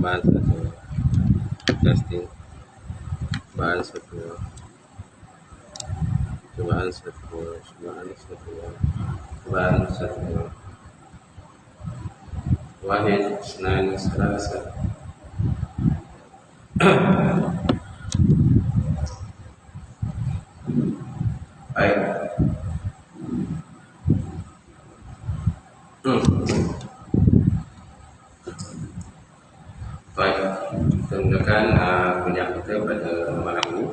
Cobaan satu. Testing. Cobaan satu. Cobaan satu. Cobaan satu. Cobaan satu. Wahid, Isnan, Selasa. Baik. Baik, kita mulakan kuliah kita pada malam ini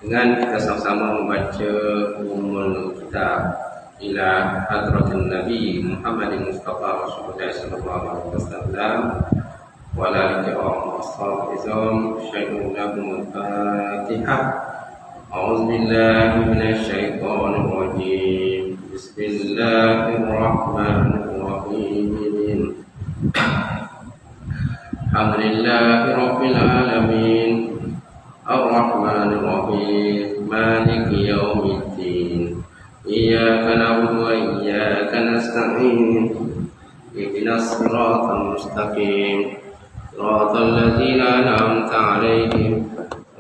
dengan kita sama-sama membaca umul kitab ila hadratin Nabi Muhammadin Mustafa Rasulullah sallallahu alaihi wasallam wa ala alihi wa ashabihi syai'un lahum al-Fatihah. A'udzu billahi minasy syaithanir rajim. Bismillahirrahmanirrahim. Alhamdulillahi rabbil alamin. Ar-Rahmanir Rahim. Maliki yaumiddin. Iyyaka na'budu wa iyyaka nasta'in. Ihdinas siratal mustaqim. Siratal ladzina an'amta 'alaihim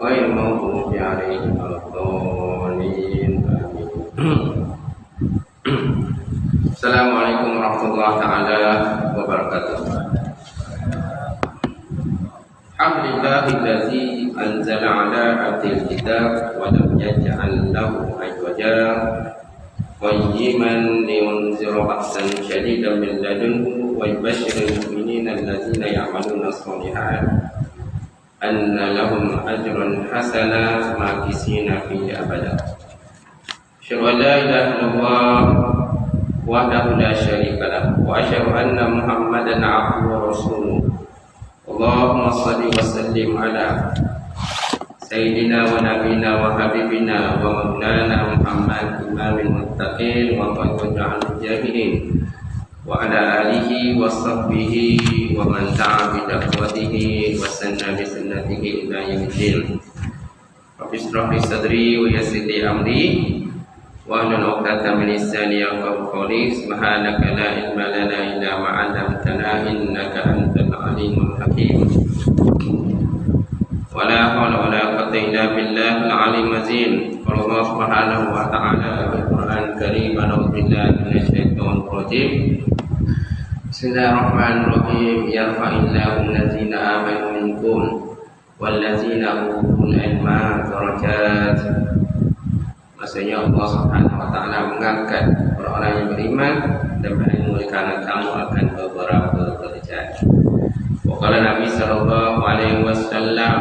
ghairil maghdubi 'alaihim waladdallin. Amin. Assalamualaikum warahmatullahi taala wabarakatuh. Alhamdulillahillazi anzala 'ala 'abdil kitab wa lam yaj'al lahu iwaja qayyiman liyunzira ba'san shadidan min ladunhu wa yubashshiril mu'minina allazina ya'maluna as-shalihat anna lahum ajran hasana makisina fihi abada. Asyhadu an la ilaha illallah wahdahu la syarika lahu wa asyhadu anna Muhammadan 'abduhu wa rasuluh. Allahumma shalli wa sallim ala sayyidina wa nabiyina wa habibina wa maulana Muhammad imamil muttaqin wa qadwata'al mujahidin wa ala alihi wa sahbihi wa man ta'a bi da'watihi wa sanna bi sunnatihi ila yaumil. Rabbi ishrah li sadri wa yassir li amri wa hlul 'uqdatam min lisani yafqahu qawli. Subhanaka la ilma lana illa ma 'allamtana innaka antal alimul hakim. Wala haula wala quwwata illa billahil aliyyil azim. Allah Subhanahu wa ta'ala bil Qur'an Karim. A'udzu billahi minasy syaithanir rajim. Bismillahirrahmanirrahim. Yarfa'illahu allazina amanu minkum wallazina utul ilma darajat. Maksudnya Allah Subhanahu wa ta'ala mengangkat orang-orang yang beriman dan berilmu karena kamu akan beberapa derajat. Wa qala Nabi sallallahu alaihi wasallam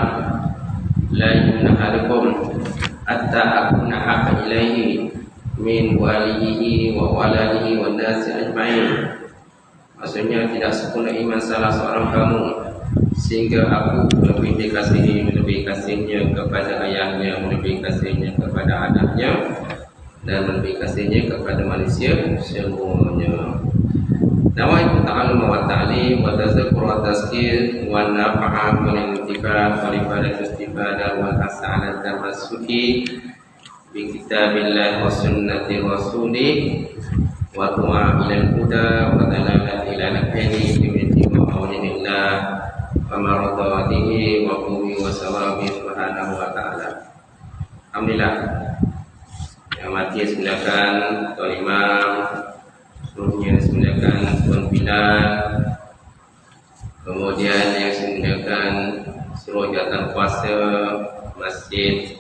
la yu'minu ahadukum hatta akuna habba ilaihi min walihi wa waladihi wan nasi ajma'in. Maksudnya tidak sempurna iman salah seorang kamu sehingga aku lebih kasihnya kepada ayahnya, lebih kasihnya kepada anaknya, dan lebih kasihnya kepada manusia semuanya. Nawaitu ta'allum wa ta'lim wa tazakkur wa tazkir wa nafa'a wal intifaa wal ibadah istifadah wal hasa 'ala tamassuki bi kitabillah wa sunnati rasulih wa du'a ila al-huda wa dalalah ila nafsihi bi mawlidillah wa maradatihi wa qumi wa sawabi subhanahu wa ta'ala. Alhamdulillah. Yang mati silakan Tuan Imam, seluruhnya silakan Tuan Bilal, kemudian yang silakan seluruh jawatan kuasa masjid,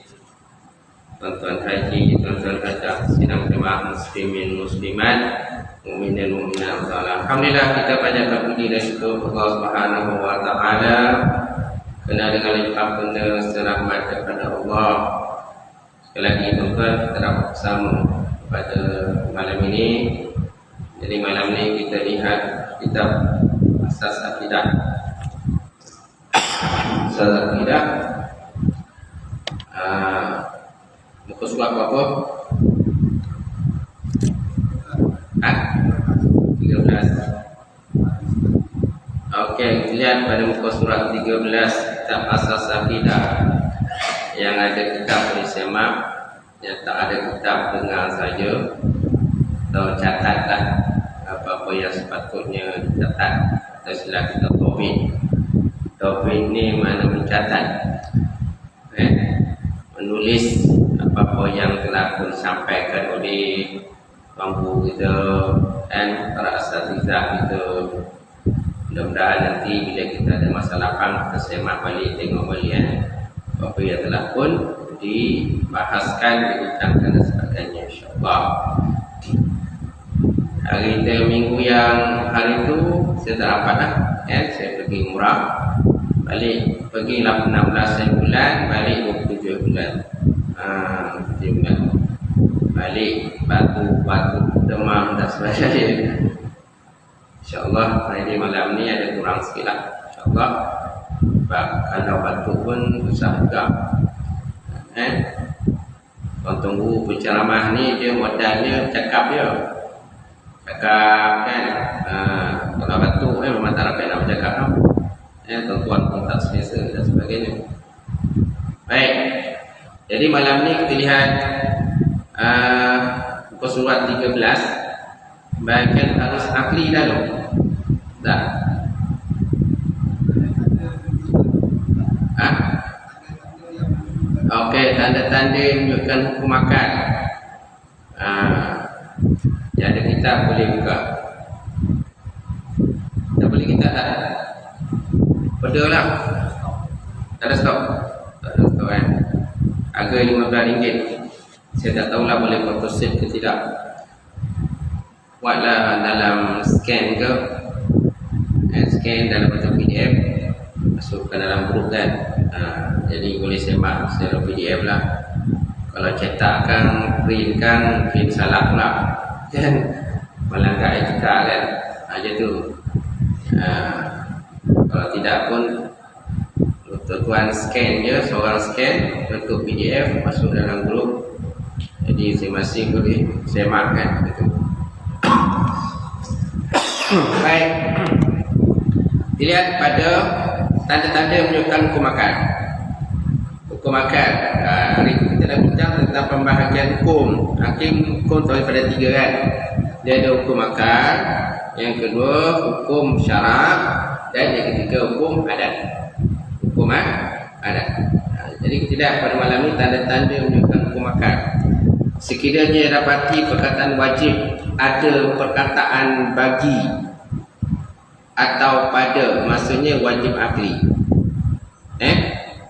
tuan-tuan haji, tuan-tuan hajah, sidang jemaah muslimin muslimat, mukminin mukminat. Alhamdulillah kita panjatkan puji dan syukur Allah Subhanahu wa ta'ala kerana dengan limpah benda serahmat kepada Allah. Sekali lagi tuan-tuan, kita dapat bersama pada malam ini. Jadi malam ini kita lihat kitab Asas Akidah. Asas Akidah muka surat berapa? 13. Okey, kita lihat pada muka surat 13 kitab Asas Akidah. Yang ada kitab bersemak, yang tak ada kitab dengar saja atau catatlah apa-apa yang sepatutnya dicatat atau istilah kita topik. Topik ni mana mencatat, menulis apa-apa yang telah disampaikan oleh bangku kita dan para asatizah kita. Mudah-mudahan nanti bila kita ada masa lapang, kita semak balik, tengok balik apa yang telah pun dibahaskan, dibincangkan dan sebagainya, insyaAllah. Hari itu, minggu yang hari itu saya tak dapat lah, saya pergi umrah, balik pergi 16 bulan, balik 27 bulan. 7 bulan balik, batu demam dan sebagainya. InsyaAllah hari malam ni ada kurang sikit lah, InsyaAllah. Sebab kalau batuk pun susah juga. Orang tunggu penceramah ni, dia modalnya cakap je. Cakap kan, kalau batuk memang tak dapat nak bercakap tau. Tuan-tuan pun tak selesa dan sebagainya. Baik, jadi malam ni kita lihat muka surat 13, bahagian harus akli dahulu. Tak? Okey, tanda-tanda menunjukkan hukum akal. Yang ada kitab boleh buka. Tak boleh kitab tak? Pada lah. Tak ada stok. Tak ada stok kan. Harga RM15. Saya tak tahulah boleh photosave ke tidak. Buatlah dalam scan ke, scan dalam bentuk PDF, masukkan dalam grup kan. Jadi boleh semak secara PDF lah. Kalau cetakkan, printkan, mungkin salah pula kan, melanggar etika kan. Aja tu. Kalau tidak pun tuan scan je, seorang scan bentuk PDF, masuk dalam grup. Jadi masing-masing boleh semak kan gitu. Baik, dilihat pada tanda-tanda menunjukkan hukum akal. Hukum akal, hari ini kita dah bincang tentang pembahagian hukum. Hakim hukum daripada 3 kan. Dia ada hukum akal, yang kedua hukum syarak, dan yang ketiga hukum adat. Hukum adat. Jadi kita lihat pada malam ini tanda-tanda menunjukkan hukum akal. Sekiranya dapati perkataan wajib, ada perkataan bagi atau pada, maksudnya wajib akli.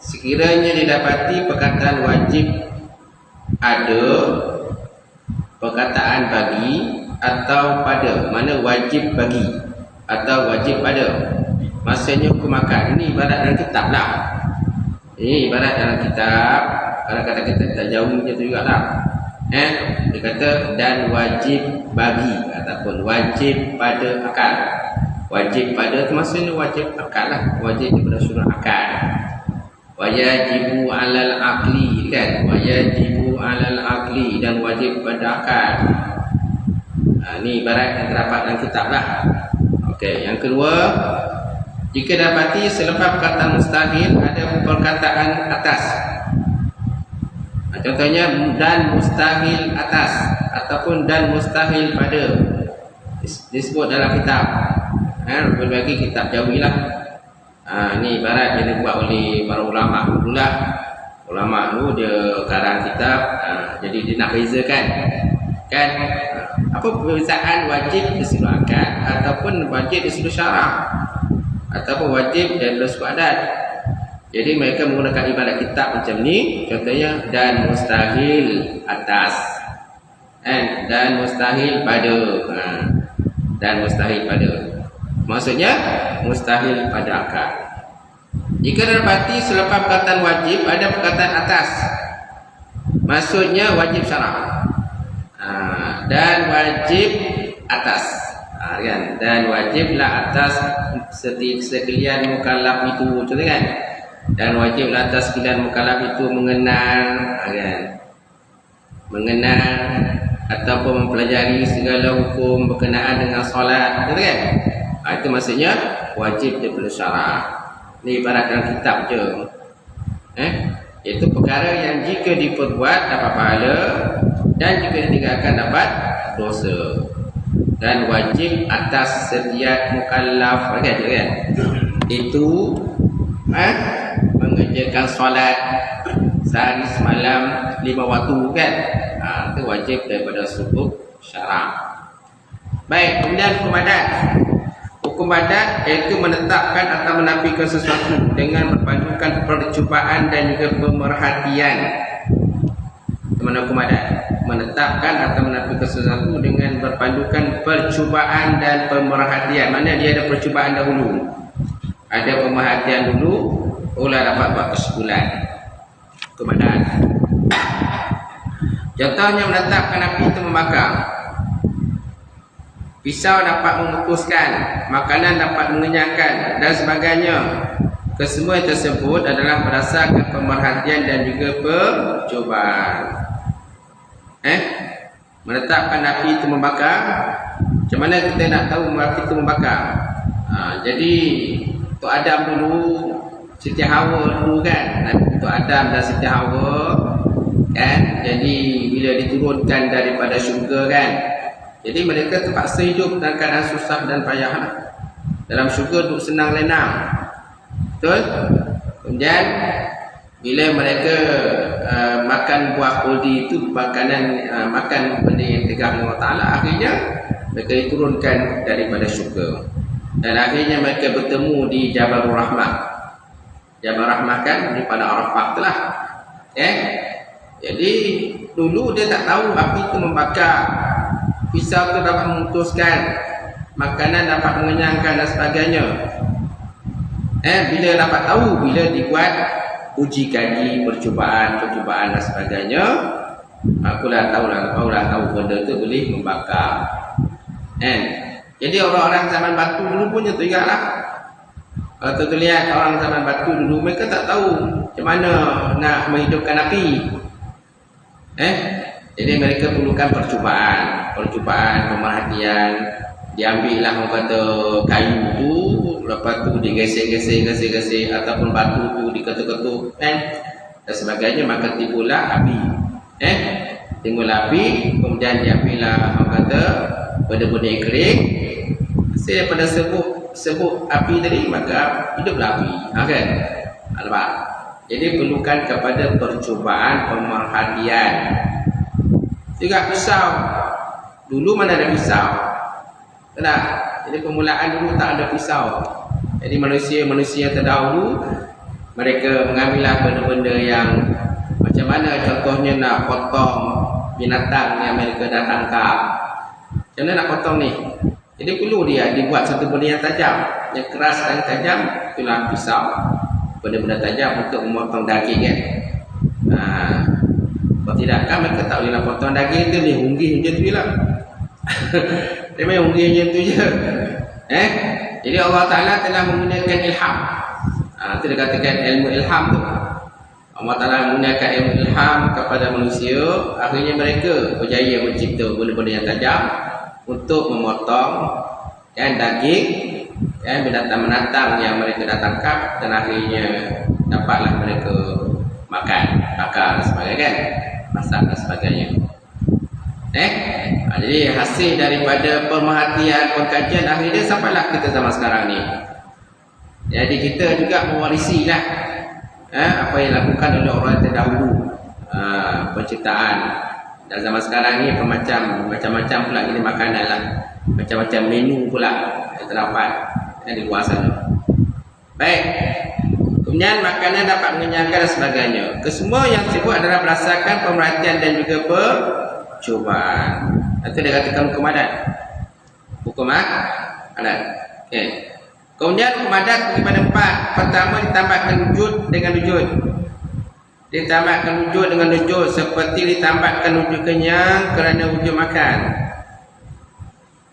Sekiranya didapati perkataan wajib, ada perkataan bagi atau pada, mana wajib bagi atau wajib pada, maksudnya hukum akal. Ini ibarat dalam kitab lah. Ini ibarat dalam kitab. Kalau kata kita tak jauh macam tu jugalah. Dia kata dan wajib bagi ataupun wajib pada akal. Wajib pada itu maksudnya wajib akal lah. Wajib daripada surah akal. Wajibu alal akli kan. Wajibu alal akli dan wajib pada akal. Ini ibarat yang terdapat dalam kitab lah. Okey, yang kedua, jika dapati selepas perkataan mustahil ada perkataan atas. Contohnya dan mustahil atas ataupun dan mustahil pada, disebut dalam kitab. Berbagi kitab jauhilah. Ini ibarat yang dibuat oleh para ulama dululah. Ulama tu dia karang kitab, jadi dia nak bezakan kan apa perbezaan wajib disuruh akal ataupun wajib disuruh syarak ataupun wajib dan disuruh adat. Jadi mereka menggunakan ibarat kitab macam ni. Contohnya dan mustahil atas, dan mustahil pada, dan mustahil pada, maksudnya mustahil pada akal. Jika dapati selepas perkataan wajib ada perkataan atas, maksudnya wajib syarak, dan wajib atas, kan? Dan wajiblah atas sekalian mukallaf itu, contoh kan? Dan wajiblah atas sekalian mukallaf itu mengenal, kan? Mengenal ataupun mempelajari segala hukum berkenaan dengan solat, contoh kan? Itu maksudnya wajib daripada syarak. Ini ibarat dalam kitab je. Itu perkara yang jika diperbuat dapat pahala dan jika ditinggalkan dapat dosa. dan wajib atas setiap mukallaf kan? Itu mengerjakan solat sehari semalam 5 waktu kan? Itu wajib daripada sudut syarak. Baik, kemudian hukum adat. Hukum adat iaitu menetapkan atau menafikan sesuatu dengan berpadukan percubaan dan juga pemerhatian. Mana hukum adat? Menetapkan atau menafikan sesuatu dengan berpadukan percubaan dan pemerhatian. Mana dia ada percubaan dahulu, ada pemerhatian dulu, ulah dapat buat kesimpulan. Hukum adat. Contohnya menetapkan api itu membakar. Pisau dapat memutuskan, makanan dapat mengenyangkan dan sebagainya. Kesemua tersebut adalah berdasarkan pemerhatian dan juga percubaan. Menetapkan api itu membakar. Macam mana kita nak tahu api itu membakar? Jadi Tok Adam dulu, Siti Hawa dulu kan, Tok Adam dan Siti Hawa kan. Jadi bila diturunkan daripada syurga kan, jadi mereka terpaksa hidup dalam keadaan susah dan payah. Dalam syurga duduk senang lenang. Betul? Kemudian bila mereka makan buah kuldi itu, makan benda yang tegak dengan Allah Ta'ala, akhirnya mereka diturunkan daripada syurga. Dan akhirnya mereka bertemu di Jabal Rahmah. Jabal Rahmah kan di pada Arafah itulah. Jadi dulu dia tak tahu api itu membakar, pisau itu dapat memutuskan, makanan dapat mengenyangkan dan sebagainya. Bila dapat tahu, bila dibuat uji kaji, percubaan dan sebagainya, akulah tahu benda itu boleh membakar. Jadi orang-orang zaman batu dulu punya tu ingatlah. Kalau tu lihat orang zaman batu dulu, mereka tak tahu macam mana nak menghidupkan api. Jadi mereka perlukan percubaan, pemerhatian. Diambillah orang kata kayu tu, lepas tu digesek ataupun batu tu diketuk-ketuk dan sebagainya, maka timbullah api. Timbul api, kemudian diambillah orang kata benda-benda yang kering. Hasil daripada sebut api tadi, maka hiduplah api. Kan? Nampak? Jadi perlukan kepada percubaan, pemerhatian. Juga pisau. Dulu mana ada pisau? Tak. Jadi permulaan dulu tak ada pisau. Jadi manusia terdahulu, mereka mengambillah benda-benda yang macam mana contohnya nak potong binatang yang mereka dah tangkap. Macam mana nak potong ni? Jadi perlu dia dibuat satu benda yang tajam, yang keras dan tajam. Itulah pisau. Benda-benda tajam untuk memotong daging kan. Kalau tidak kan mereka tak boleh nak potong daging tu, ni unggih macam tu je lah. Dia main unggih macam tu je. Jadi Allah Ta'ala telah menggunakan ilham. Itu dia katakan ilmu ilham tu. Allah Ta'ala menggunakan ilmu ilham kepada manusia. Akhirnya mereka berjaya mencipta benda-benda yang tajam untuk memotong daging binatang-binatang yang mereka dah tangkap, dan akhirnya dapatlah mereka makan, bakar dan sebagainya kan, masak dan sebagainya. Jadi hasil daripada pemerhatian, pengkajian, akhirnya sampailah kita zaman sekarang ni. Jadi kita juga mewarisi lah apa yang dilakukan oleh orang terdahulu, penciptaan. Dan zaman sekarang ni macam-macam pula ini makanan lah, macam-macam menu pula yang terdapat di luar sana. Baik. Kemudian makanan dapat mengenyangkan dan sebagainya. Kesemua yang disebut adalah berdasarkan pemerhatian dan juga percubaan. Itu dia katakan hukum adat. Hukum adat. Okay. Kemudian hukum adat bagaimana 4. Pertama, ditambahkan wujud dengan wujud. Ditambahkan wujud dengan wujud, seperti ditambahkan wujud kenyang kerana wujud makan.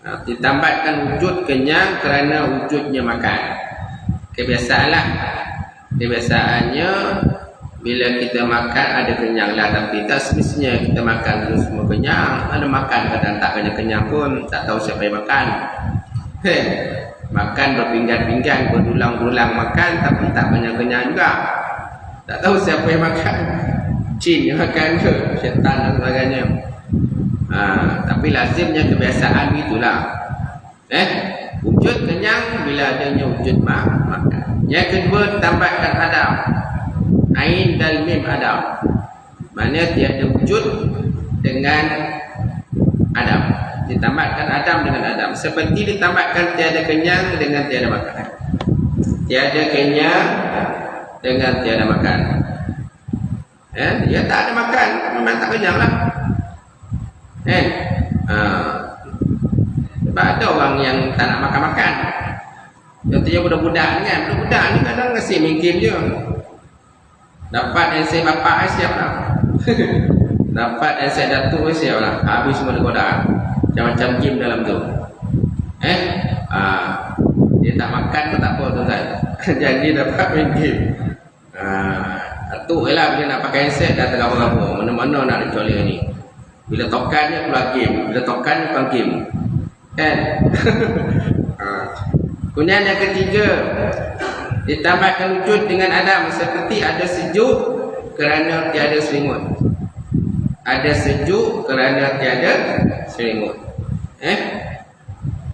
Ditambahkan wujud kenyang kerana wujudnya makan. Kebiasaannya bila kita makan ada kenyang lah, tapi tak semestinya kita makan terus semua kenyang. Ada makan kadang tak kenyang pun, tak tahu siapa yang makan. Makan berpinggan-pinggan, berulang-ulang makan, tapi tak kenyang juga. Tak tahu siapa yang makan, jin yang makan ke, syaitan dan sebagainya. Tapi lazimnya kebiasaan itulah. Wujud kenyang bila adanya wujud makan. Yang kedua, tambahkan adam. Ain dan mim adam. Maknanya tiada wujud dengan adam. Ditambahkan adam dengan adam. Seperti ditambahkan tiada kenyang dengan tiada makan. Tiada kenyang dengan tiada makan. Dia tak ada makan, memang tak kenyang lah. Sebab ada orang yang tak nak makan-makan. Contohnya budak-budak ni kan. Budak-budak ni kadang ngasih mingkim je. Dapat ensai bapak siap lah. Dapat ensai datuk siap lah. Habis semua dekoda. Macam-macam game dalam tu. Dia tak makan pun tak apa tuan. Jadi dapat main game. Datuk je lah bila nak pakai ensai dah tergabung-gabung. Mana-mana nak dicolek ni. Bila tokan dia keluar game. Bila tokan dia keluar game. Kemudian yang ketiga, ditambahkan wujud dengan adam. Seperti ada sejuk kerana tiada selimut. Ada sejuk kerana tiada selimut.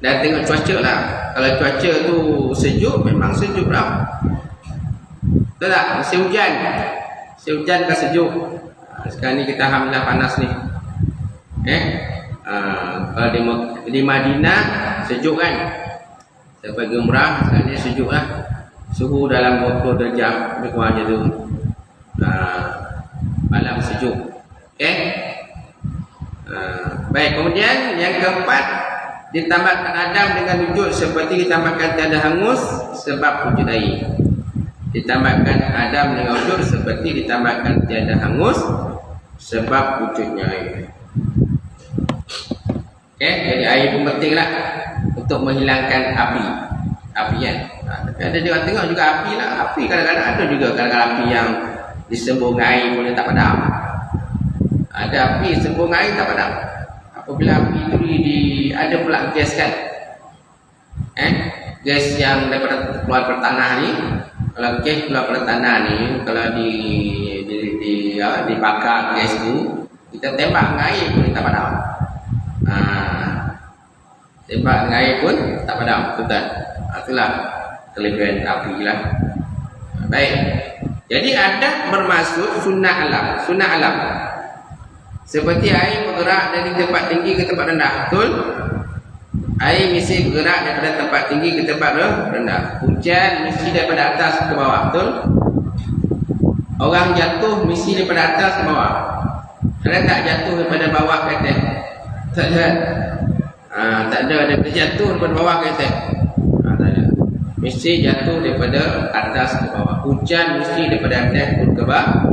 Dan tengok cuaca lah. Kalau cuaca tu sejuk, memang sejuk lah. Betul tak? Musim hujan. Musim hujan kan sejuk. Sekarang ni kita alhamdulillah panas ni. Kalau di Madinah sejuk kan. Sampai Gemrah sekarang ni sejuk lah. Suhu dalam 20 darjah lebih kurang je tu. Malam sejuk. Baik, kemudian yang keempat, ditambahkan adam dengan wujud seperti ditambahkan tiada hangus sebab wujud air. Ditambahkan adam dengan wujud seperti ditambahkan tiada hangus sebab wujudnya air. Jadi air pun penting lah untuk menghilangkan api kan. Tapi ada juga tengok juga api lah. Api kadang-kadang ada juga kadang-kadang api yang disembung air pun dia tak padam. Ada api sembung air tak padam. Apabila api itu ada pula gas kan. Gas yang daripada keluar pertanah ni. Kalau gas keluar pertanah ni, kalau dibakar gas tu, kita tembak dengan air pun dia tak padam. Tembak dengan air pun tak padam. Betul. Itulah kelebihan api lah. Baik. Jadi adat bermaksud sunnah alam. Sunnah alam. Seperti air bergerak dari tempat tinggi ke tempat rendah. Betul? Air mesti bergerak daripada tempat tinggi ke tempat rendah. Hujan mesti daripada atas ke bawah. Betul? Orang jatuh mesti daripada atas ke bawah. Ada tak jatuh daripada bawah ke atas? Tak ada. Tak ada jatuh daripada bawah ke atas. Tak ada. Mesti jatuh daripada atas ke bawah. Hujan mesti daripada atas pun ke bawah.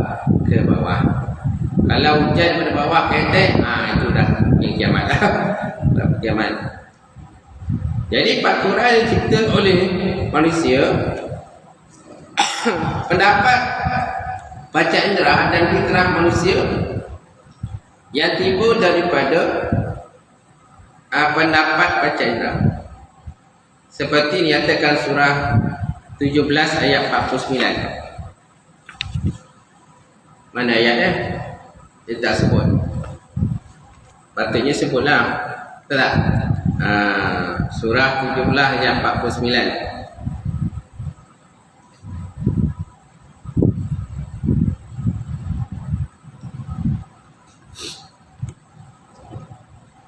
Kalau hujan daripada bawah ke atas, itu dah kiamat lah. Dah kiamat. Jadi peraturan yang dicipta oleh manusia, pendapat panca indera dan fitrah manusia yang timbul daripada pendapat panca indera. Seperti dinyatakan surah 17 ayat 49. Mana ayatnya? Dia tak sebut. Patutnya sebutlah. Betul tak? Surah 17 ayat 49.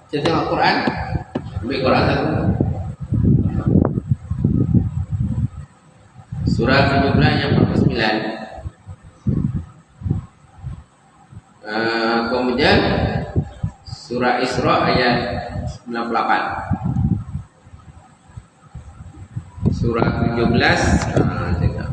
Kita tengok Quran. Ambil Quran satu. Surah 17 ayat 49. Kemudian surah Isra ayat 98. Surah 17 tengok.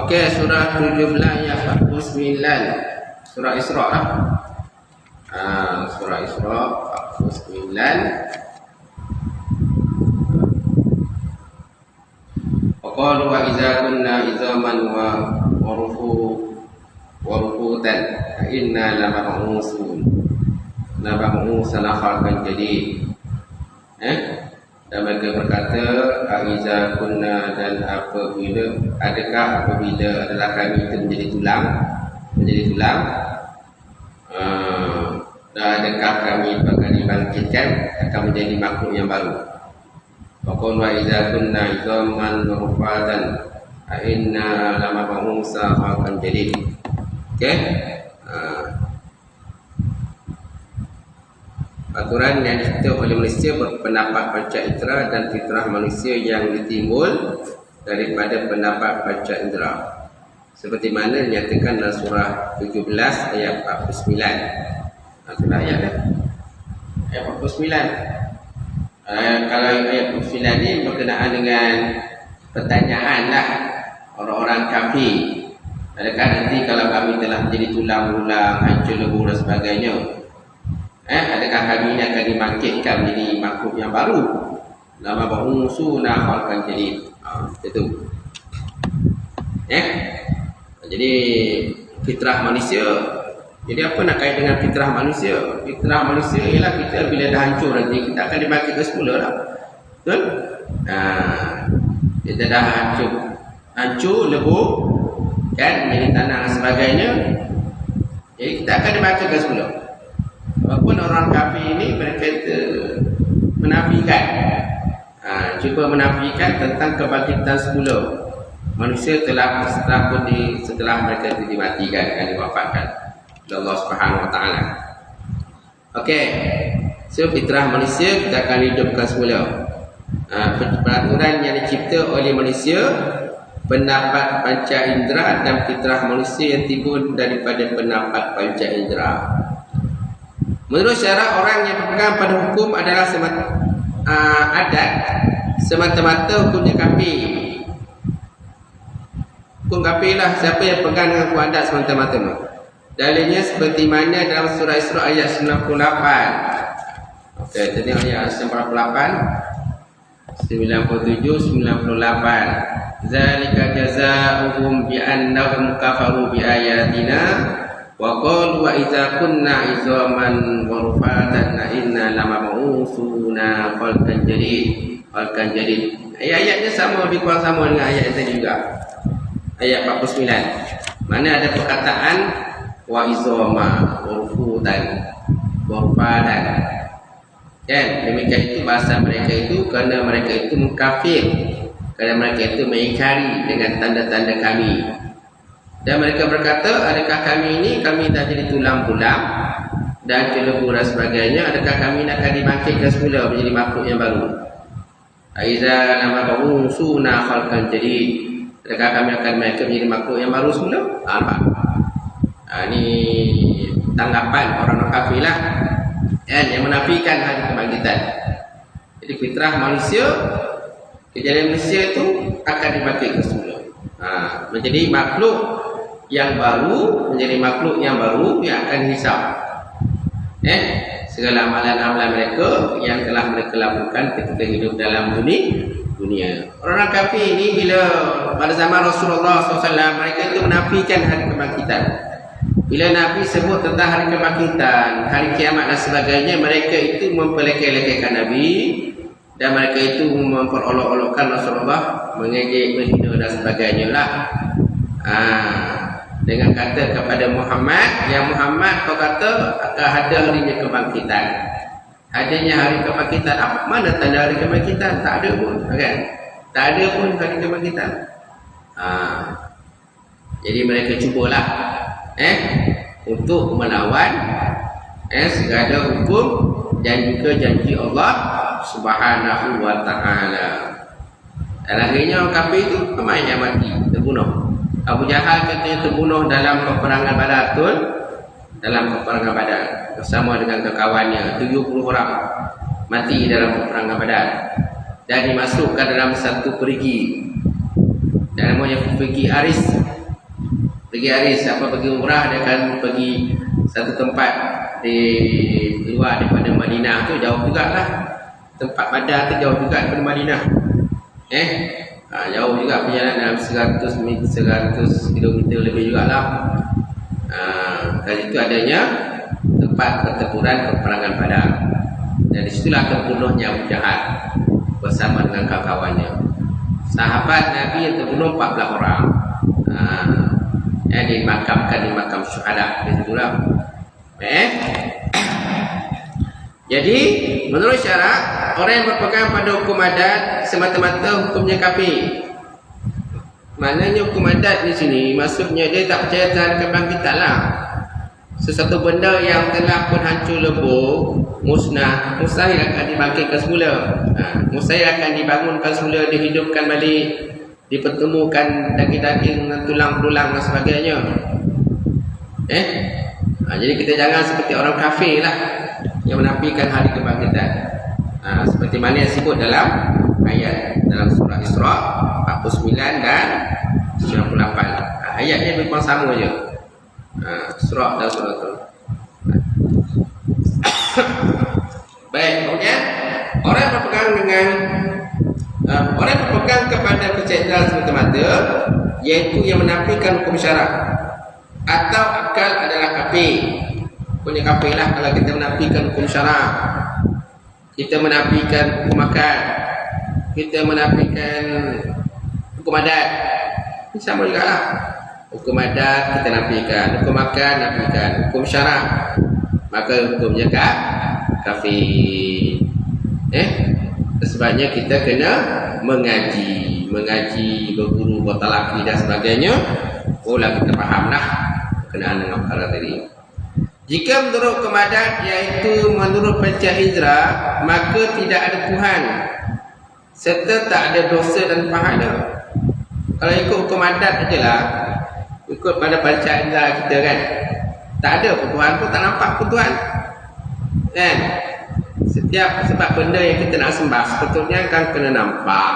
Okey, surah 17 ayat 49. Surah Isra lah. Surah Isra 49. Qalu wa idza kunna izaman wa rufutan inna lamab'usun khalqan jadid. Dan mereka berkata, aiza kunna, dan adakah apabila adalah kami itu menjadi tulang, dan adakah kami akan dibangkitkan, akan menjadi makhluk yang baru. Faqul wa idza kunna izaman wa rufatan inna lamab'usun khalqan jadid. Okey. Aturan yang dicipta oleh manusia berpendapat panca indera dan fitrah manusia yang ditimbul daripada pendapat panca indera, seperti mana dinyatakan dalam surah 17 ayat 49. Surah ayat 49. Kalau ayat 49 ni berkenaan dengan pertanyaan lah orang-orang kafir. Adakah nanti kalau kami telah menjadi tulang-tulang, hancur lebur dan sebagainya, adakah kami ini akan dibangkitkan menjadi makhluk yang baru? Lama ba'usuna khalqan jadid. Itu. Jadi fitrah manusia. Jadi apa nak kait dengan fitrah manusia? Fitrah manusia ialah kita bila dah hancur nanti kita akan dibangkitkan semula lah. Betul? Kita dah hancur lebur kan, menjadi tanah dan sebagainya. Jadi kita akan dibangkitkan semula. Walaupun orang kafir ini mereka menafikan, cuba menafikan tentang kebangkitan semula. Manusia setelah mereka itu dimatikan dan diwafatkan oleh Allah Subhanahu Wa Taala. Okey, so fitrah manusia kita akan hidupkan semula. Peraturan yang dicipta oleh manusia, pendapat panca indera dan fitrah manusia yang timbul daripada pendapat panca indera. Menurut syarat, orang yang berpegang pada hukum adalah adat semata-mata hukumnya kafir. Hukum kafir lah siapa yang pegang dengan hukum adat semata-mata. Dalilnya seperti mana dalam surah Isra ayat 98. Okey, tengok ayat 98, 97, 98. Zalika jazaohum bi annahum kafaru bi ayatina wa qalu wa idza kunna izaman wa rufatan inna lamab'usuna khalqan jadid. Ayat-ayatnya sama, lebih kurang sama dengan ayat yang tadi juga. Ayat 49. Mana ada perkataan wa izama wa rufatan wa rufatan. Kan? Demikian itu bahasa mereka itu kerana mereka itu mengkafir, kerana mereka itu mengingkari dengan tanda-tanda kami. Dan mereka berkata, adakah kami ini, kami dah jadi tulang-tulang dan kelebur dan sebagainya, adakah kami akan dibangkitkan semula menjadi makhluk yang baru? Aiza lamab'usuna khalqan jadid. Adakah kami akan mereka menjadi makhluk yang baru semula? Ini tanggapan orang kafir lah, yang menafikan hari kebangkitan. Jadi fitrah manusia, kejadian manusia itu akan dibangkitkan semula, menjadi makhluk yang baru, yang akan hisab. Segala amalan-amalan mereka yang telah mereka lakukan ketika hidup dalam dunia. Orang kafir ini bila pada zaman Rasulullah SAW, mereka itu menafikan hari kebangkitan. Bila Nabi sebut tentang hari kebangkitan, hari kiamat dan sebagainya, mereka itu mempelekeh-lekehkan Nabi, dan mereka itu memperolok-olokkan Rasulullah, mengejek, menghina dan sebagainya lah. Dengan kata kepada Muhammad, ya Muhammad, kau kata akan ada harinya kebangkitan. Adanya hari kebangkitan, apa mana tanda hari kebangkitan? Tak ada pun, kan? Tak ada pun hari kebangkitan. Jadi mereka cubalah untuk melawan segala hukum dan juga janji Allah Subhanahu Wa Taala. Dan akhirnya orang kafir itu ramai yang mati, terbunuh. Abu Jahal katanya terbunuh dalam peperangan Badar, betul? Dalam peperangan Badar bersama dengan kawannya, 70 orang mati dalam peperangan Badar dan dimasukkan dalam satu perigi, dan namanya perigi Aris. pergi haji, siapa pergi umrah dia akan pergi satu tempat di luar daripada Madinah tu, jauh jugalah. Tempat Badar tu jauh juga daripada Madinah. Jauh juga perjalanan 100 km lebih jugalah. Kali itu adanya tempat pertempuran peperangan Badar. Dan disitulah terbunuhnya Abu Jahal bersama dengan kawan-kawannya. Sahabat Nabi yang terbunuh 14 orang. Yang dimakamkan di makam syuhada di situlah. Jadi menurut syarak, orang yang berpegang pada hukum adat semata-mata hukumnya kafir. Maknanya hukum adat di sini maksudnya dia tak percaya Tuhan kebangkitan lah. Sesuatu benda yang telah pun hancur lebur, musnah, mustahil akan dibangkitkan semula. Mustahil akan dibangunkan semula, dihidupkan balik, dipertemukan daging-daging dan tulang-tulang dan sebagainya. Jadi kita jangan seperti orang kafir lah yang menafikan hari kebangkitan. Seperti mana yang disebut dalam ayat dalam surah Isra 49 dan 98. Ayatnya memang sama je. Surah dan surah tu. Baik, kemudian orang yang berpegang dengan orang yang berpegang kepada percaya semata-mata, iaitu yang menafikan hukum syarak atau akal adalah kafir. Punya kafir lah kalau kita menafikan hukum syarak, kita menafikan hukum makan, kita menafikan hukum adat. Ini sama juga lah. Hukum adat kita nafikan, hukum makan nafikan, hukum syarak, maka hukumnya kafir. Sebabnya kita kena mengaji, berguru, bertalaki dan sebagainya. Lah kita fahamlah kenaan dengan perkara tadi. Jika menurut hukum adat, iaitu menurut pencak hijrah, maka tidak ada Tuhan serta tak ada dosa dan pahala. Kalau ikut hukum adat ajalah, ikut pada pencak hijrah kita kan, tak ada pun Tuhan pun, tak nampak pun Tuhan kan. Setiap sebab benda yang kita nak sembah sebetulnya kan kena nampak,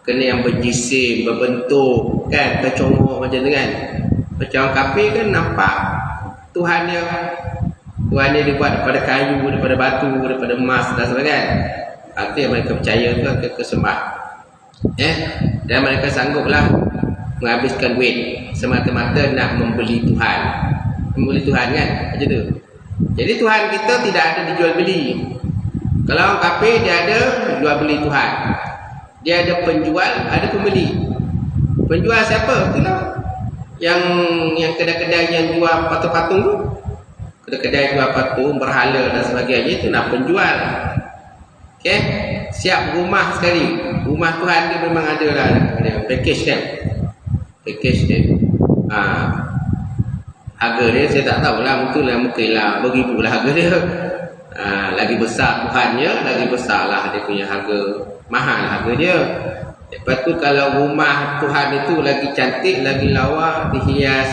kena yang berjisim, berbentuk kan, tercongok macam tu kan. Macam orang kafir kan nampak Tuhan dia dibuat daripada kayu, daripada batu, daripada emas dan sebagainya. Artinya mereka percaya tu akan kesembah. Dan mereka sangguplah menghabiskan duit semata-mata nak membeli Tuhan. Membeli Tuhan kan, macam tu. Jadi Tuhan kita tidak ada dijual beli. Kalau orang kafir dia ada jual beli Tuhan. Dia ada penjual, ada pembeli. Penjual siapa? Itulah yang kedai-kedai yang jual patung-patung tu. Kedai-kedai jual patung, berhala dan sebagainya, itu nak penjual. Okey, siap rumah sekali. Rumah Tuhan dia memang ada lah, ada package kan. Package dia. Harga dia saya tak tahulah, mungkin lah beribu lah harga dia. Lagi besar Tuhannya, lagi besarlah dia punya harga, mahal harga dia. Lepas tu kalau rumah Tuhan itu lagi cantik, lagi lawa, dihias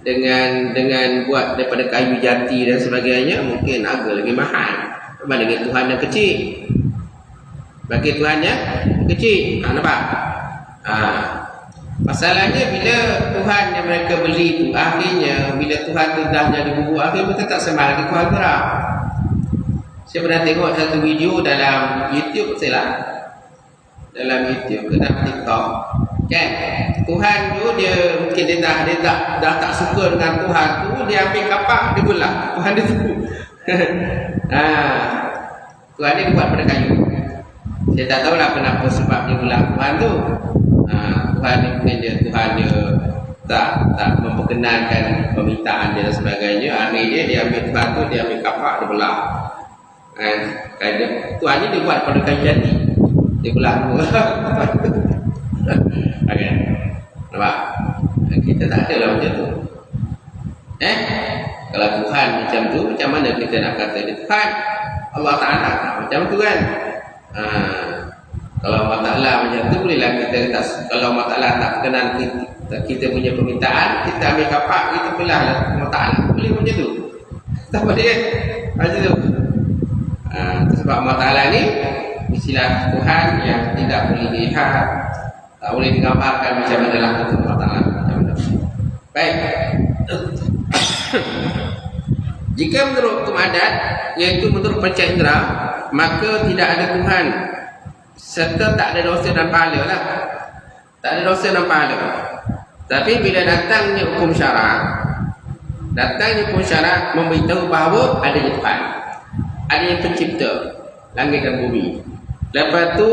dengan buat daripada kayu jati dan sebagainya, mungkin harga lagi mahal berbanding Tuhan yang kecil. Bagi Tuhan yang kecil, nampak? Masalahnya bila Tuhan yang mereka beli tu, akhirnya bila Tuhan tu dah jadi bubur, akhirnya mereka tak sembah lagi Tuhan tu lah. Saya pernah tengok satu video dalam YouTube, dalam YouTube ke dalam TikTok kan, Tuhan tu dia mungkin dia dah tak suka dengan Tuhan tu, dia ambil kapak, dia belah Tuhan dia tu. Tuhan dia buat pada kayu. Saya tak tahulah kenapa sebab dia belah Tuhan tu. Tuhan ni mungkin Tuhan dia tak memperkenankan permintaan dia dan sebagainya. Akhirnya dia ambil Tuhan tu, dia ambil kapak, dia belah. Tuhan ni dia buat pada kayu jati, dia belah tu. Okay. Nampak? Kita tak ada lah macam tu. Kalau Tuhan macam tu, macam mana kita nak kata dia Tuhan? Allah Ta'ala macam tu kan. Kalau Allah Ta'ala macam tu, bolehlah kita kata. Kalau Allah Ta'ala tak berkenan kita punya permintaan, kita ambil kapak, kita belah lah Allah Ta'ala. Boleh macam tu? Tak boleh macam tu. Sebab Allah Ta'ala ni istilah Tuhan yang tidak boleh dilihat, tak boleh digambarkan macam mana lah Allah Ta'ala. Baik. Jika menurut hukum adat, iaitu menurut panca indera, maka tidak ada Tuhan serta tak ada dosa dan pahala lah. Tak ada dosa dan pahala. Tapi bila datangnya hukum syarak, memberitahu bahawa adanya Tuhan, adanya pencipta langit dan bumi. Lepas tu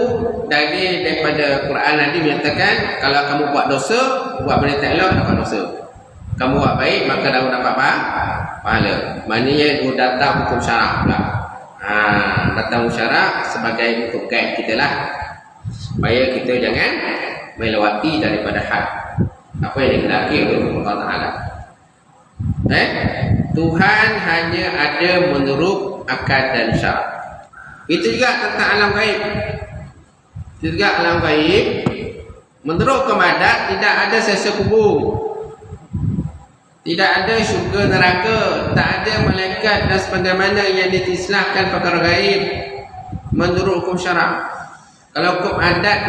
daripada Quran nanti menyatakan, kalau kamu buat dosa, buat benda tak elok, dapat dosa. Kamu buat baik, maka dapat pahala. Maknanya datang hukum syarak pula. Datang hukum syarak sebagai hukum guide kita lah, supaya kita jangan melewati daripada had apa yang dikehendaki oleh Allah Ta'ala. Tuhan hanya ada menurut akal dan syarak. Itu juga tentang alam gaib. Itu juga alam gaib. Menurut hukum adat, tidak ada siksa kubur, tidak ada syurga neraka, tak ada malaikat dan sebagaimana yang ditisnahkan perkara gaib menurut hukum syarak. Kalau hukum adat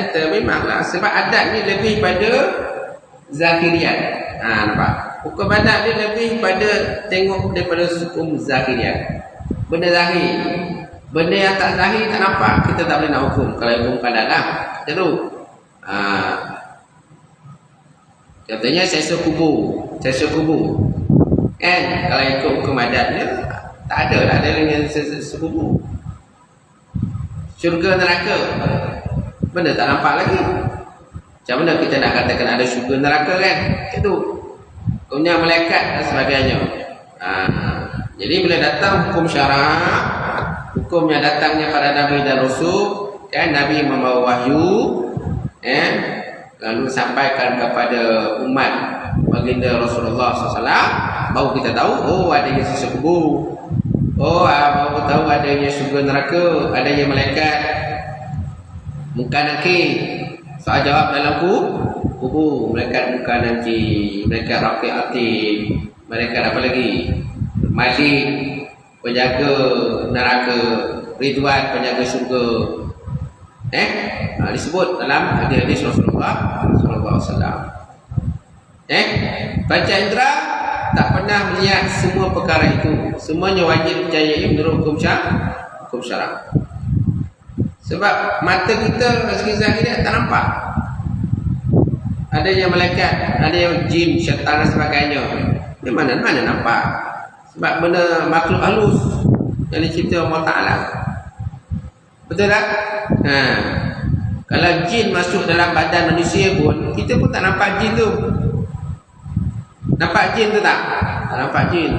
kita memanglah, sebab adat ni lebih pada zahiriat. Nampak? Hukum adat dia lebih pada tengok daripada hukum zahiriat. Benda zahir. Benda yang tak zahir, tak nampak, kita tak boleh nak hukum. Kalau hukum adat lah, macam tu. Contohnya siksa kubur. Kan? Kalau ikut hukum adat dia, tak ada lah ada yang siksa kubur. Syurga neraka, benda tak nampak lagi. Macam mana kita nak katakan ada syurga neraka kan? Itu punya malaikat dan sebagainya. Jadi bila datang hukum syarak, hukum yang datangnya pada Nabi dan Rasul, kan, Nabi membawa wahyu, lalu sampaikan kepada umat baginda Rasulullah SAW, baru kita tahu, adanya siksa kubur. Baru tahu adanya syurga neraka, adanya malaikat muka nakir, soal jawab dalam kubur, malaikat muka nakir, malaikat rafiq atid, malaikat apa lagi, malik, penjaga neraka, ridwan, penjaga syurga. Disebut dalam hadis Rasulullah SAW. Panca indera tak pernah melihat semua perkara itu. Semuanya wajib percayai menurut hukum syarak. Sebab mata kita dari segi zahir tak nampak. Ada yang malaikat, ada yang jin, syaitan dan sebagainya. Di mana nampak? Sebab benda makhluk halus yang dicipta Allah Ta'ala. Betul tak? Kalau jin masuk dalam badan manusia pun, kita pun tak nampak jin tu. Nampak jin tu tak? Tak nampak jin.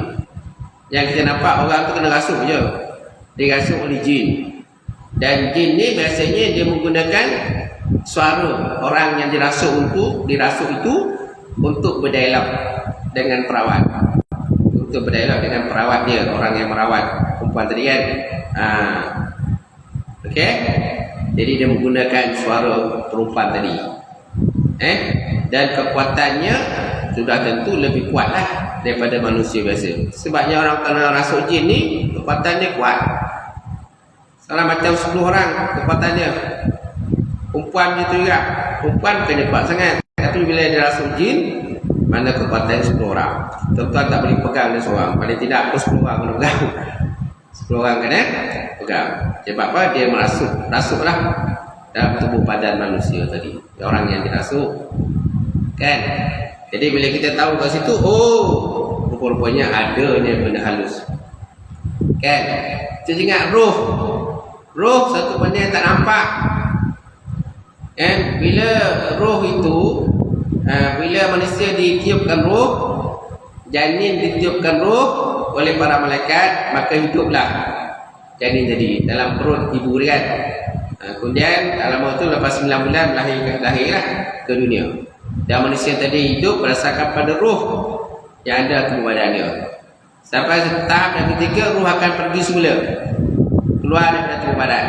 Yang kita nampak orang tu kena rasuk je. Dirasuk oleh jin. Dan jin ni biasanya dia menggunakan suara orang yang dirasuk itu untuk berdialog dengan perawat. Untuk berdialog dengan perawat dia, orang yang merawat perempuan tadi kan. Okey. Jadi dia menggunakan suara perempuan tadi. Dan kekuatannya sudah tentu lebih kuatlah daripada manusia biasa. Sebabnya orang kena rasuk jin ni kekuatannya kuat. Salah macam 10 orang kekuatannya. Perempuan gitu juga. Perempuan bukannya kuat sangat, tapi bila dia rasuk jin, mana kekuatan 10 orang. Tuan-tuan tak boleh pegang dia seorang. Paling tidak aku 10 orang kena pegang. 10 orang kena pegang. Sebab apa? Dia rasuklah dalam tubuh badan manusia tadi. Orang yang dirasuk. Kan? Jadi bila kita tahu kat situ, rupa-rupanya adanya benda halus. Kan? Kita ingat roh. Roh satu benda yang tak nampak. Kan? Bila roh itu, bila manusia ditiupkan roh, janin ditiupkan roh oleh para malaikat, maka hiduplah janin jadi dalam perut ibu dia kan. Kemudian dalam waktu lepas 9 bulan lahirlah ke dunia. Dan manusia tadi hidup berdasarkan pada roh yang ada di badan dia. Sampai tahap yang ketiga, roh akan pergi semula, keluar daripada tubuh badan.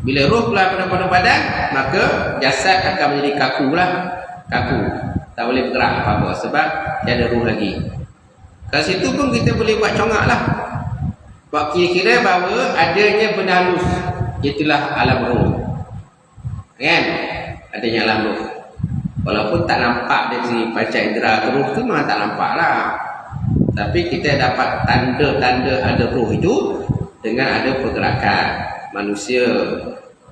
Bila roh keluar daripada tubuh badan, maka jasad akan menjadi kaku, tak boleh bergerak apa-apa sebab dia ada roh lagi. Kat situ pun kita boleh buat congak lah, buat kira-kira bahawa adanya benda halus, itulah alam roh. Kan? Adanya alam roh. Walaupun tak nampak dari segi panca indera ke roh tu memang tak nampak lah. Tapi kita dapat tanda-tanda ada roh itu dengan ada pergerakan manusia.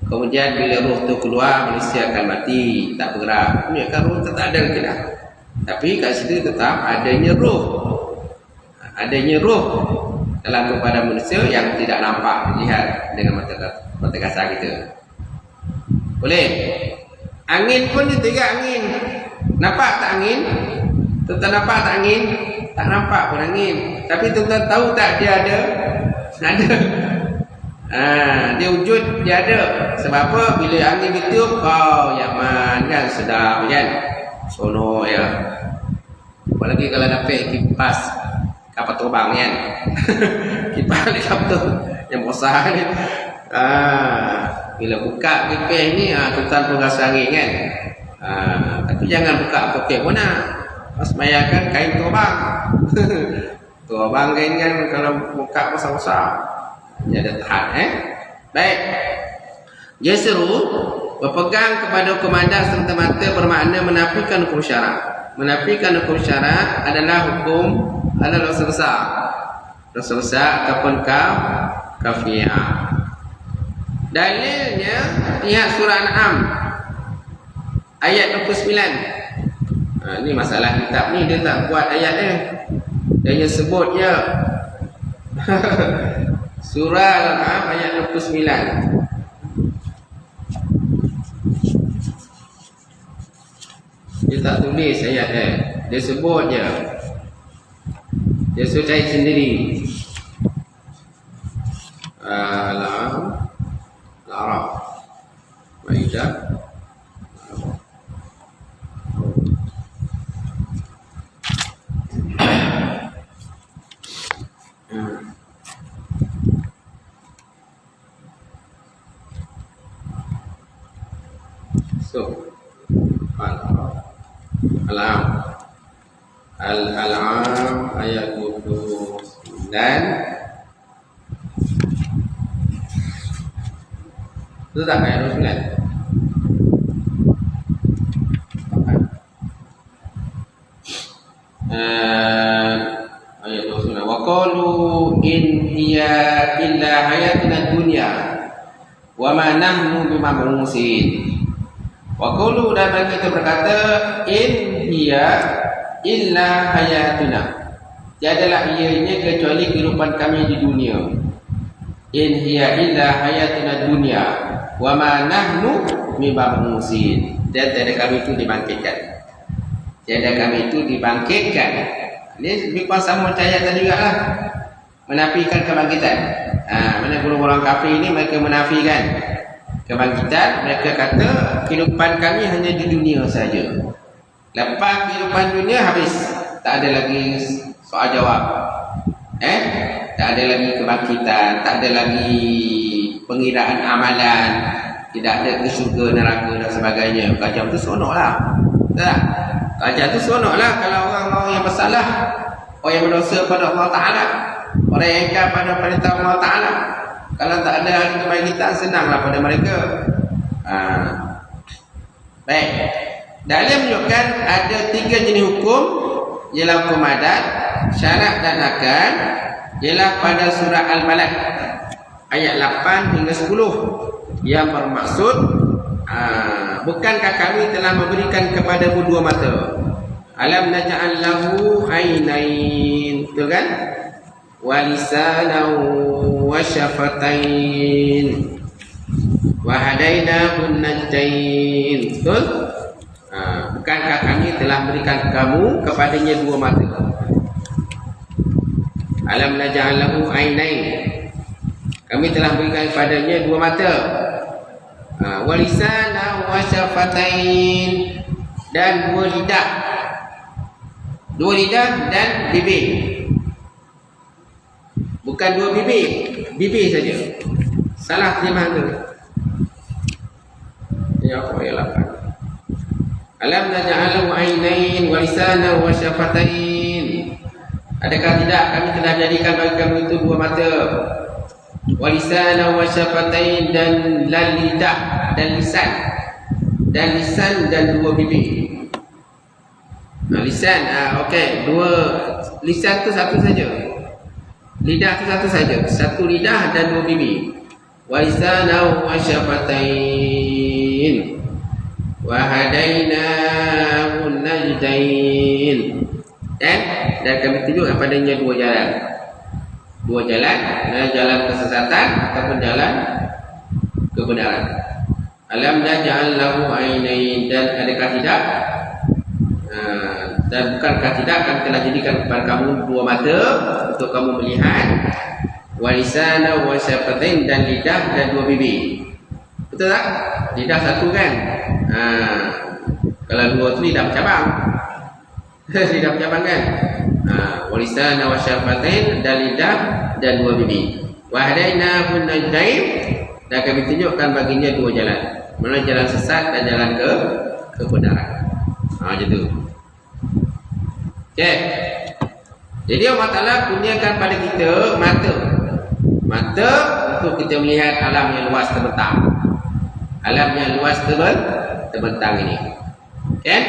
Kemudian bila roh tu keluar, manusia akan mati, tak bergerak. Menunjukkan roh tak ada lagi dah. Tapi kat situ tetap adanya roh. Adanya roh dalam kepada manusia yang tidak nampak dilihat dengan mata kasar kita. Boleh? Angin pun dia juga angin. Nampak tak angin? Tuan nampak tak angin? Tak nampak pun angin. Tapi tuan tahu tak dia ada? Ada. Dia wujud, dia ada. Sebab apa? Bila angin ditiup, Yaman kan sedap kan? Sono ya. Apalagi kalau dapat kipas kapal terbang kan. Kipas helikopter yang besar ni. Bila buka kipas ni tuan pun rasa angin kan. Tapi jangan buka poket pun nak. Semayakan kain terbang. Terbang kain kan kalau buka besar-besar. Dia ada tahan Baik. Dia seru berpegang kepada hukum adat semata-mata bermakna menafikan hukum syarak. Menafikan hukum syarak adalah hukum adalah dosa besar. Dosa besar ataupun kafirah. Dalilnya lihat surah Al-An'am ayat 29. Ni masalah kitab ni dia tak buat ayat dia. Dia hanya sebut je. Surah Al-An'am ayat 29. Dia tak tulis ayat dia. Dia sebut je. Dia suruh cari sendiri. Al-Araf Maidah. So, Al-An'am ayat 29. Itu tak ayat 29. Ayat 29. Wa qalu in hiya illa hayatuna dunya wa ma nahnu bimab'utsin. Wa qalu dan mereka berkata in hiya illa hayatuna. Tiadalah ianya kecuali kehidupan kami di dunia. In hiya illa hayatuna dunya wa ma nahnu bimab'utsin. Dan tiada kami itu dibangkitkan. Tiada kami itu dibangkitkan. Ini lebih kuasa sama macam ayat tadi juga lah. Menafikan kebangkitan. Mana orang kafir ini mereka menafikan kebangkitan. Mereka kata kehidupan kami hanya di dunia saja. Lepas kehidupan dunia habis. Tak ada lagi soal jawab. Tak ada lagi kebangkitan. Tak ada lagi pengiraan amalan. Tidak ada ke syurga, neraka dan sebagainya. Kajian tu seronok lah. Tak? Kajian tu seronok lah kalau orang-orang yang bersalah, orang yang berdosa pada Allah Ta'ala, orang yang ingkar pada perintah Allah Ta'ala. Kalau tak ada hari kebangkitan, senanglah pada mereka. Baik. Dalam menunjukkan ada 3 jenis hukum, ialah hukum adat, syarat dan akal, ialah pada surah Al-Balad ayat 8 hingga 10 yang bermaksud bukankah kami telah memberikan kepadamu 2 mata? Alam naj'al lahu ainain, betul kan? Wa lisanan wa syafatain wa hadainahu najdain. Betul? Bukankah kami telah berikan kamu kepadanya 2 mata? Alam naj'al lahu ainain. Kami telah berikan kepadanya 2 mata. Wa lisanan wa syafatain, dan 2 lidah. 2 lidah dan bibir. Bukan 2 bibir, bibir saja. Salah terjemahan tu. Ya apa ya 8. Alam naj'alahu ainain wa lisanan wa syafatain. Adakah tidak kami telah jadikan bagi kamu itu 2 mata? Wa lisanan wa syafatain, dan lidah dan lisan. Dan lisan dan 2 bibir. Lisan, okey. Dua lisan tu satu saja. Lidah tu satu saja. Satu lidah dan dua bibir. Wa lisanan wa syafatain. Wa hadainahu najdain. Dan kami tunjuk padanya dua jalan. Dua jalan, jalan kesesatan ataupun jalan kebenaran. Alam naj'al lahu ainain, dan adakah tidak? Dan bukankah tidak akan telah jadikan kepada kamu dua mata untuk kamu melihat, wa lisana wa syafatain, dan lidah dan dua bibir. Betul tak? Lidah satu kan? Kalau dua tu lidah bercabang. Lidah bercabang kan? Wa lisana wa syafatain, dan lidah dan dua bibir. Wa hadainahu najdain, dan kami tunjukkan baginya dua jalan. Mana jalan sesat dan jalan kebenaran. Macam tu. Okay. Jadi Allah Ta'ala kurniakan pada kita mata. Mata untuk kita melihat alam yang luas terbentang. Alam yang luas terbentang ini. Okay.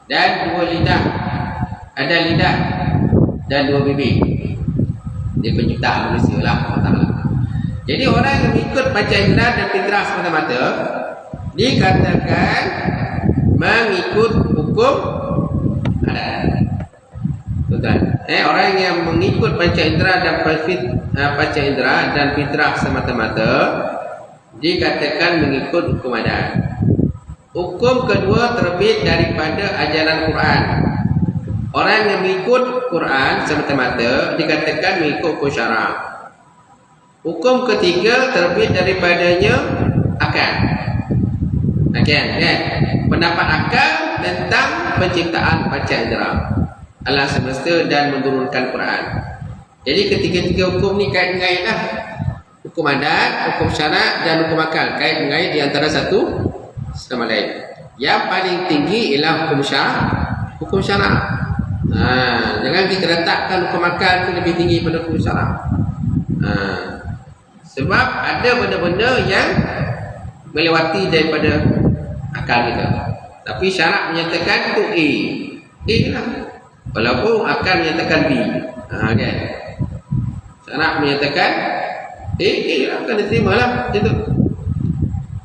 Dan dua lidah. Ada lidah dan dua bibir. Dia penciptaan manusia lah Allah Ta'ala. Jadi orang yang mengikut panca indera dan fitrah semata-mata dikatakan mengikut hukum adat. Betul. Orang yang mengikut panca indera dan fitrah semata-mata dikatakan mengikut hukum adat. Hukum kedua terbit daripada ajaran Quran. Orang yang mengikut Quran semata-mata dikatakan mengikut hukum syarak. Hukum ketiga terbit daripadanya akal. Kan? Pendapat akal tentang penciptaan panca indera, alam semesta dan menurunkan Quran. Jadi ketiga-tiga hukum ni kait-mengait lah. Hukum adat, hukum syarak dan hukum akal, kait-mengait di antara satu sama lain. Yang paling tinggi ialah hukum syarak. Jangan kita letakkan hukum akal itu lebih tinggi pada hukum syarak. Sebab ada benda-benda yang melewati daripada akal kita. Tapi syarak menyatakan itu A lah. Walaupun akal menyatakan B. Kan? Syarak menyatakan A lah, kena terima lah. Macam tu.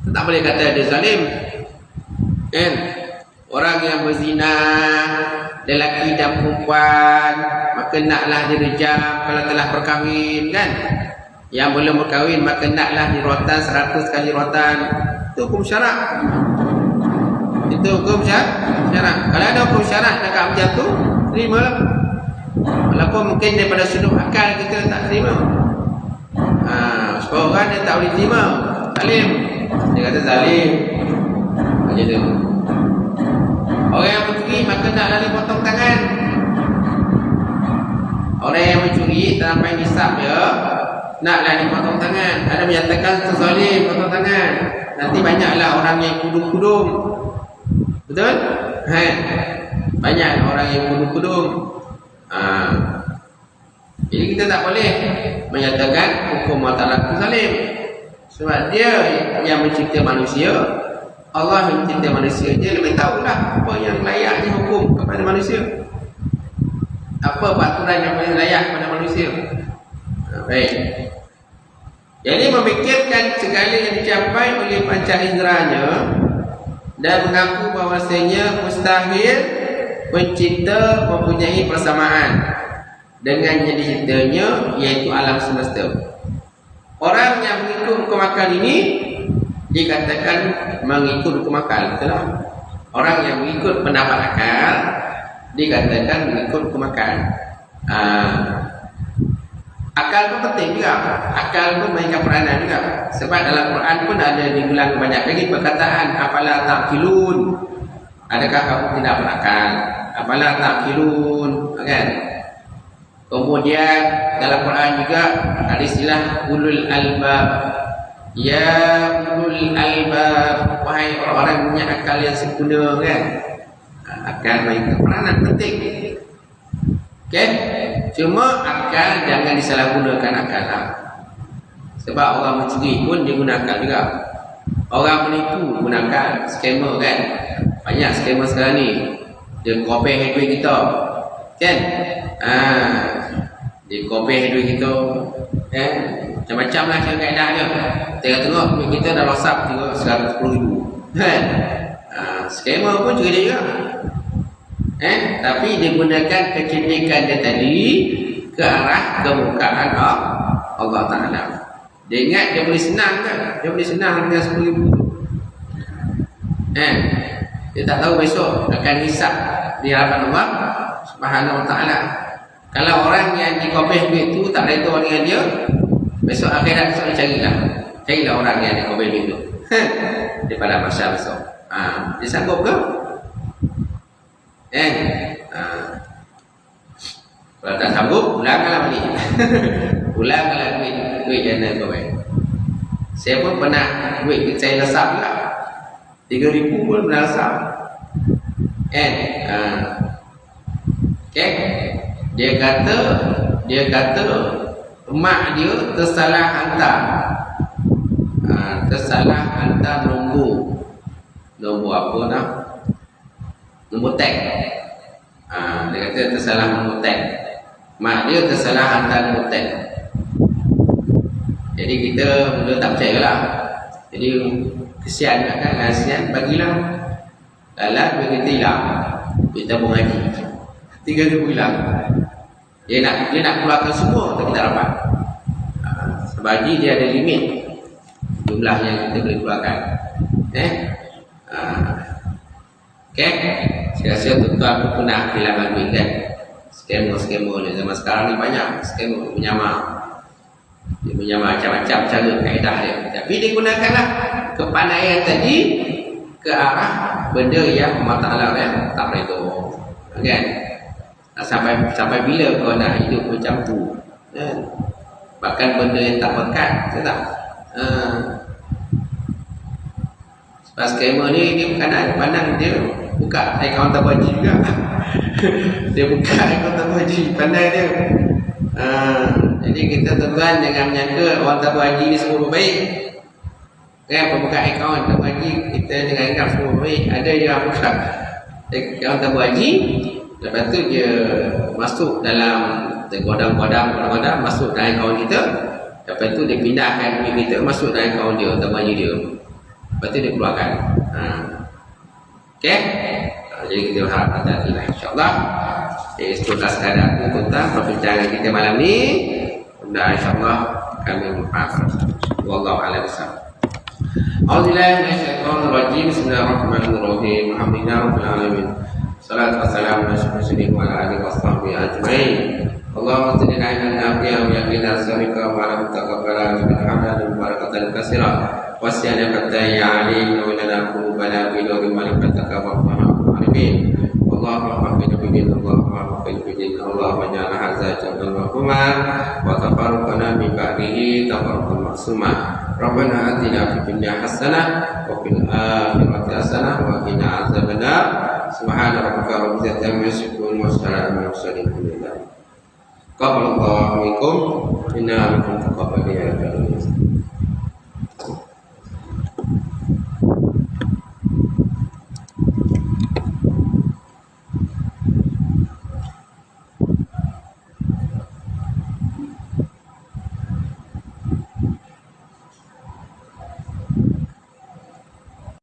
Kita tak boleh kata dia zalim. Kan? Orang yang berzina, lelaki dan perempuan, maka naklah direjam kalau telah berkahwin, kan? Yang belum berkahwin maka naklah dirotan 100 kali rotan. Itu hukum syarak. Itu hukum syarak. Kalau ada hukum syarak dekat macam tu, terimalah. Walaupun mungkin daripada sudut akal kita tak terima. Sebab orang dia tak boleh terima. Zalim. Dia kata zalim. Macam tu. Orang yang mencuri maka naklah dipotong tangan. Orang yang mencuri tak sampai nisab dia, naklah dipotong tangan. Ada menyatakan terzalim, potong tangan. Nanti banyaklah orang yang kudung-kudung. Betul? Banyak orang yang kudung-kudung. Jadi kita tak boleh menyatakan hukum Allah Ta'ala terzalim. Sebab dia yang mencipta manusia, Allah yang mencipta manusia, dia lebih tahulah apa yang layaknya hukum kepada manusia. Apa peraturan yang paling layak kepada manusia. Baik. Jadi memikirkan segala yang dicapai oleh panca inderanya dan mengaku bahawasanya mustahil pencipta mempunyai persamaan dengan yang diciptanya, iaitu alam semesta. Orang yang mengikut hukum akal ini dikatakan mengikut hukum akal. Betul tak? Orang yang mengikut pendapat akal dikatakan mengikut hukum akal. Akal pun penting juga. Akal pun mainkan peranan juga. Sebab dalam Quran pun ada diulang banyak lagi perkataan afala taqilun. Adakah kamu tidak berakal? Afala taqilun, kan? Kemudian dalam Quran juga ada istilah ulul albab. Ya ulul albab, wahai orang-orang punya akal yang sempurna, kan? Akal mainkan peranan penting. Okay? Cuma akal jangan disalahgunakan akal lah. Sebab orang mencuri pun dia guna akal juga. Orang menipu guna akal, scammer, kan? Banyak banyak skema sekarang ni. Dia copy duit kita. Kan? Dia copy duit kita. Macam-macam lah cara kaedah dia. Tengok duit kita dah rosak 110,000. Kan? Skema pun juga dia juga. Tapi dia gunakan kecerdikan dia tadi ke arah kemukaan Allah Ta'ala. Dia ingat dia boleh senang kan? Dia boleh senang dengan 10,000 tu. Dia tak tahu besok akan hisap di hadapan Allah Subhanahu Wa Ta'ala. Kalau orang yang dikopeh duit tu tak redha dengan dia, besok akhirat besok carilah orang yang dikopeh duit tu. Daripada masa besok. Dia sanggup ke? Kalau tak sanggup, ulanglah balik. Ulanglah duit jana tu. Saya pun pernah duit saya lesap juga. 3,000 pun pernah lesap. Okay. Dia kata mak dia tersalah hantar. Tersalah hantar nombor apa nak? Nombor tag. Dia kata tersalah nombor tag. Mak dia tersalah hantar nombor tag. Jadi kita mula tak percaya lah. Jadi kesian kan, kesian bagilah. Dalam kita hilang. Kita tabung haji 3,000 hilang. Dia nak keluarkan semua tapi tak dapat. Sebab haji dia ada limit jumlah yang kita boleh keluarkan. Okay. Saya rasa tuan-tuan pun pernah kehilangan duit kan. Skema ni zaman sekarang ni banyak skema menyamar. Dia menyamar macam-macam cara kaedah dia. Tapi dia gunakanlah kepandaian tadi ke arah benda yang Allah Ta'ala tak redha. Kan? Sampai bila kau nak hidup macam tu? Bahkan benda yang tak berkat, tak? Sebab skema ni dia bukan nak pandang, dia buka akaun tabung haji juga. Dia buka akaun tabung haji, pandai dia. Jadi kita tuan jangan menyangka orang tabung haji ni semua baik. Kan pembuka akaun tabung haji kita jangan anggap semua baik. Ada yang buka akaun tabung haji, lepas tu dia masuk dalam godam masuk dalam akaun kita. Lepas tu dia pindahkan duit kita masuk dalam akaun dia, tabung haji dia. Lepas tu dia keluarkan. Okay? Jadi kita berharap hati-hati lah, insyaAllah. Setelah sekadar aku tentang perbincangan kita malam ni, dan insyaAllah kami berfaham. Wallahu a'lam bishawab. A'udzubillahi minasyaitonir rajim. Bismillahirrahmanirrahim. Alhamdulillah rabbil alamin. Salatu wassalamu ala rasulillah wa ala alihi washabbihi ajmain. Allahumma salli ala nabiyyina wa ala azwajika wa ala mutaqabbala min hamdan barakatan katsira. Wasyana fataya alim wa lana qulubana bi nuri malikatika wa rahmatin. Allahumma haqqina bidin Allahumma haqqina bidin Allahumma ja'al hadza jam'an marhuma wa tafarraqna min ba'dihi tafarruqan ma'suma. Rabbana atina fid dunya hasanah wa fil akhirati hasanah wa qina adzabannar. Subhana rabbika rabbil izzati amma yasifun wa salamun alal mursalin. Alhamdulillah. Qaballahu minkum inna minkum taqabbal.